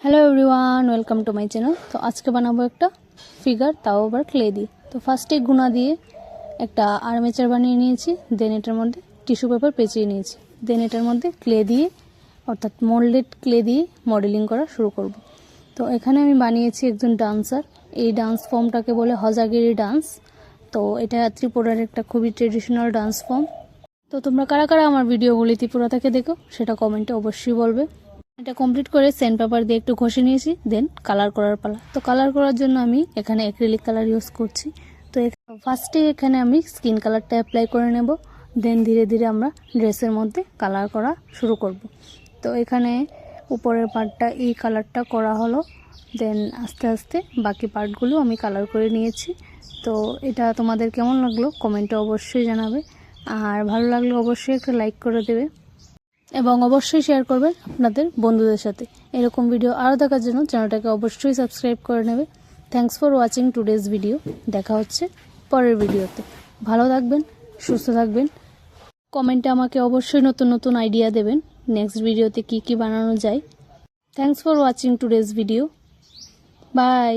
Hello everyone, welcome to my channel. तो आज के बनाबो एक फिगार, ताओ आबार क्ले दिए। तो फार्स्टे गुना दिए एक आर्मेचार बानिए निয়েছি, देन एटार मध्य टिश्यू पेपर पेचिए निয়েছি, देन एटार मध्य क्ले दिए अर्थात मोल्डेड क्ले दिए मडेलिंग करा शुरू करब। तो एखाने आमी बानिয়েছি एकजन डांसार। এই डांस फर्मटाके बोले हजागिरी डांस। तो এটা ত্রিপুরার একটা খুবই ট্রেডিশনাল ডান্স ফর্ম। তো তোমরা কারা কারা আমার ভিডিওগুলি ত্রিপুরা থেকে দেখো সেটা কমেন্টে অবশ্যই বলবে। এটা কমপ্লিট করে স্যান্ড পেপার দিয়ে একটু ঘষে নিয়েছি, দেন কালার করার পালা। তো কালার করার জন্য আমি এখানে অ্যাক্রিলিক কালার ইউজ করছি। তো ফার্স্টে এখানে আমি স্কিন কালারটা অ্যাপ্লাই করে নেব, দেন ধীরে ধীরে আমরা ড্রেসের মধ্যে কালার করা শুরু করব। তো এখানে উপরের পার্টটা এই কালারটা করা হলো, দেন আস্তে আস্তে বাকি পার্টগুলো আমি কালার করে নিয়েছি। তো এটা তোমাদের কেমন লাগলো কমেন্টে অবশ্যই জানাবে, আর ভালো লাগলে অবশ্যই একটা লাইক করে দেবে এবং অবশ্যই শেয়ার করবেন আপনাদের বন্ধুদের সাথে। এরকম ভিডিও আরও দেখার জন্য চ্যানেলটাকে অবশ্যই সাবস্ক্রাইব করে নেবে। Thanks for watching today's video. দেখা হচ্ছে পরের ভিডিওতে। ভালো থাকবেন, সুস্থ থাকবেন। কমেন্টে আমাকে অবশ্যই নতুন নতুন আইডিয়া দেবেন নেক্সট ভিডিওতে কি কি বানানো যায়। Thanks for watching today's video. By.